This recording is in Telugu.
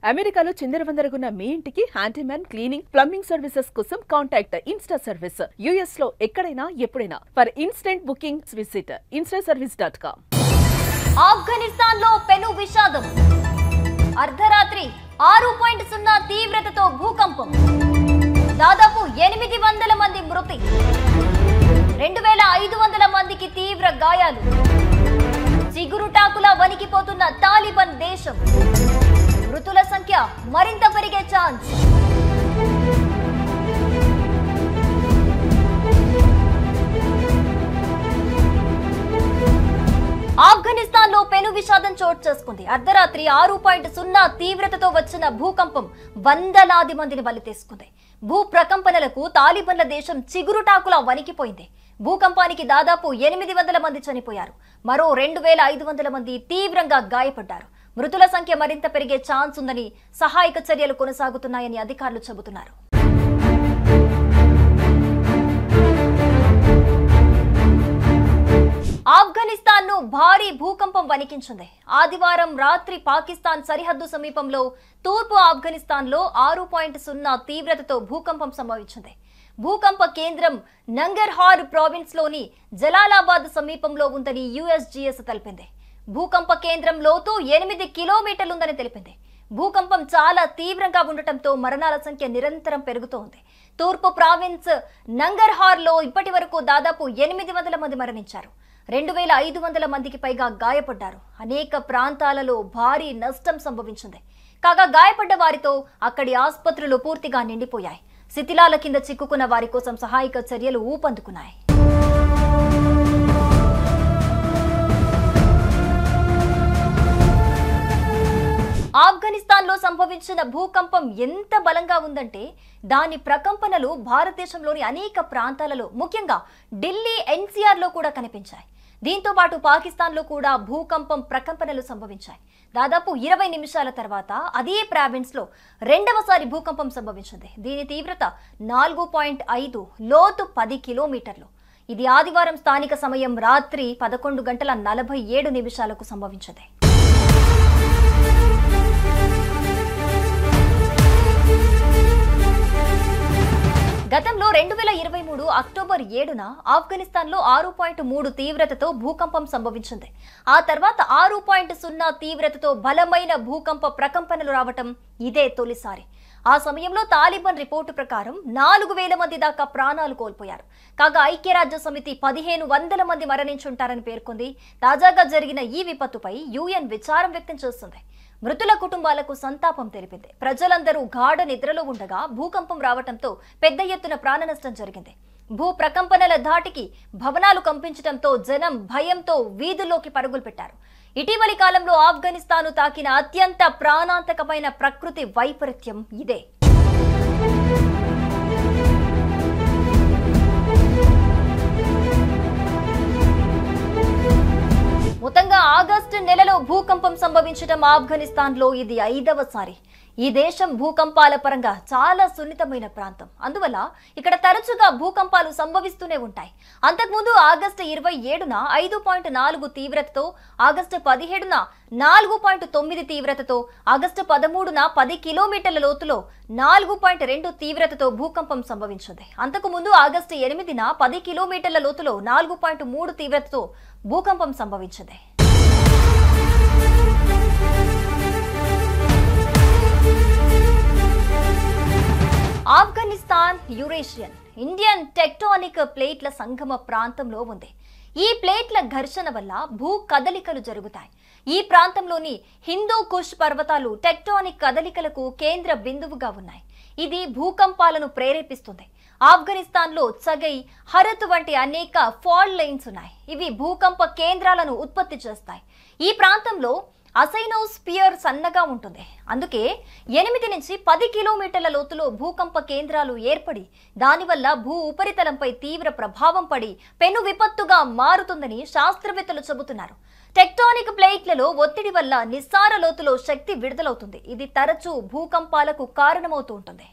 అమెరికాలో చిందరవందరగున్న మీ ఇంటికి హ్యాండీమ్యాన్ క్లీనింగ్ ప్లంబింగ్ సర్వీసెస్ కోసం కాంటాక్ట్ ఇన్స్టా సర్వీస్. యుఎస్ లో ఎక్కడైనా ఎప్పుడైనా for instant booking visit instaservice.com. Afghanistan లో పెను విషాదం. అర్ధరాత్రి 6.0 తీవ్రతతో భూకంపం. దాదాపు 800 మంది మృతి, 2500 మందికి తీవ్ర గాయాలు. చిగురుటాకులా వణికిపోతున్న తాలిబాన్ దేశం. మృతుల సంఖ్య మరింత పెరిగే ఛాన్స్. ఆఫ్ఘనిస్తాన్ లో పెను విషాదం చోటు చేసుకుంది. అర్ధరాత్రి 6.0 తీవ్రతతో వచ్చిన భూకంపం వందలాది మందిని బలి తీసుకుంది. భూ ప్రకంపనలకు తాలిబాన్ల దేశం చిగురుటాకులా వణికిపోయింది. భూకంపానికి దాదాపు 800 మంది చనిపోయారు. మరో 2500 మంది తీవ్రంగా గాయపడ్డారు. మృతుల సంఖ్య మరింత పెరిగే ఛాన్స్ ఉందని, సహాయక చర్యలు కొనసాగుతున్నాయని అధికారులు చెబుతున్నారు. ఆఫ్ఘనిస్తాన్ ను భారీ భూకంపం వణికించింది. ఆదివారం రాత్రి పాకిస్తాన్ సరిహద్దు సమీపంలో తూర్పు ఆఫ్ఘనిస్తాన్ లో 6.0 తీవ్రతతో భూకంపం సంభవించింది. భూకంప కేంద్రం నంగర్హార్ ప్రావిన్స్ లోని జలాలాబాద్ సమీపంలో ఉందని యుఎస్జిఎస్ తెలిపింది. భూకంప కేంద్రం లోతు 8 కిలోమీటర్లుందని తెలిపింది. భూకంపం చాలా తీవ్రంగా ఉండటంతో మరణాల సంఖ్య నిరంతరం పెరుగుతోంది. తూర్పు ప్రావిన్స్ నంగర్హార్ లో ఇప్పటి వరకు దాదాపు 800 మంది మరణించారు. 2500 మందికి పైగా గాయపడ్డారు. అనేక ప్రాంతాలలో భారీ నష్టం సంభవించింది. కాగా గాయపడ్డ వారితో అక్కడి ఆసుపత్రులు పూర్తిగా నిండిపోయాయి. శిథిలాల కింద చిక్కుకున్న వారి కోసం సహాయక చర్యలు ఊపందుకున్నాయి. ఆఫ్ఘనిస్తాన్ లో సంభవించిన భూకంపం ఎంత బలంగా ఉందంటే దాని ప్రకంపనలు భారతదేశంలోని అనేక ప్రాంతాలలో, ముఖ్యంగా ఢిల్లీ ఎన్సీఆర్ లో కూడా కనిపించాయి. దీంతో పాటు పాకిస్తాన్ లో కూడా భూకంపం ప్రకంపనలు సంభవించాయి. దాదాపు 20 నిమిషాల తర్వాత అదే ప్రావిన్స్ లో రెండవసారి భూకంపం సంభవించింది. దీని తీవ్రత 4.5, లోతు 10 కిలోమీటర్లు. ఇది ఆదివారం స్థానిక సమయం రాత్రి 11:47 సంభవించింది. గతంలో 2023 అక్టోబర్ 7న ఆఫ్ఘనిస్తాన్ లో 6.3 తీవ్రతతో భూకంపం సంభవించింది. ఆ తర్వాత 6.0 తీవ్రతతో బలమైన భూకంప ప్రకంపనలు రావటం ఇదే తొలిసారి. ఆ సమయంలో తాలిబాన్ రిపోర్టు ప్రకారం 4000 మంది దాకా ప్రాణాలు కోల్పోయారు. కాగా ఐక్యరాజ్య సమితి 1500 మంది మరణించుంటారని పేర్కొంది. తాజాగా జరిగిన ఈ విపత్తుపై యుఎన్ విచారం వ్యక్తం చేస్తుంది. మృతుల కుటుంబాలకు సంతాపం తెలిపింది. ప్రజలందరూ గాఢ నిద్రలో ఉండగా భూకంపం రావడంతో పెద్ద ఎత్తున ప్రాణ నష్టం జరిగింది. భూ ప్రకంపనల ధాటికి భవనాలు కంపించడంతో జనం భయంతో వీధుల్లోకి పరుగులు పెట్టారు. ఇటీవలి కాలంలో ఆఫ్ఘనిస్తాన్ తాకిన అత్యంత ప్రాణాంతకమైన ప్రకృతి వైపరీత్యం ఇదే. మొత్తంగా ఆగస్టు నెలలో భూకంపం సంభవించడం ఆఫ్ఘనిస్తాన్ లో ఇది 5వసారి. ఈ దేశం భూకంపాల పరంగా చాలా సున్నితమైన ప్రాంతం. అందువల్ల ఇక్కడ తరచుగా భూకంపాలు సంభవిస్తూనే ఉంటాయి. అంతకుముందు ఆగస్టు 27న 5.4 తీవ్రతతో, ఆగస్టు 17న 4.9 తీవ్రతతో, ఆగస్టు 13న 10 కిలోమీటర్ల లోతులో 4.2 తీవ్రతతో భూకంపం సంభవించింది. అంతకుముందు ఆగస్టు 8న 10 కిలోమీటర్ల లోతులో 4.3 తీవ్రతతో భూకంపం సంభవించింది. ఆఫ్ఘనిస్తాన్ యురేషియన్ ఇండియన్ టెక్టోనిక్ ప్లేట్ల సంగమ ప్రాంతంలో ఉంది. ఈ ప్లేట్ల ఘర్షణ వల్ల భూ కదలికలు జరుగుతాయి. ఈ ప్రాంతంలోని హిందూ కుష్ పర్వతాలు టెక్టోనిక్ కదలికలకు కేంద్ర బిందువుగా ఉన్నాయి. ఇది భూకంపాలను ప్రేరేపిస్తుంది. ఆఫ్ఘనిస్తాన్ లో చగై, హరత్ వంటి అనేక ఫాల్ట్ లైన్స్ ఉన్నాయి. ఇవి భూకంప కేంద్రాలను ఉత్పత్తి చేస్తాయి. ఈ ప్రాంతంలో అసైనోస్పియర్ సన్నగా ఉంటుంది. అందుకే 8 నుంచి 10 కిలోమీటర్ల లోతులో భూకంప కేంద్రాలు ఏర్పడి దానివల్ల భూ ఉపరితలంపై తీవ్ర ప్రభావం పడి పెను విపత్తుగా మారుతుందని శాస్త్రవేత్తలు చెబుతున్నారు. టెక్టానిక్ ప్లేట్లలో ఒత్తిడి వల్ల నిస్సార లోతులో శక్తి విడుదలవుతుంది. ఇది తరచూ భూకంపాలకు కారణమవుతూ ఉంటుంది.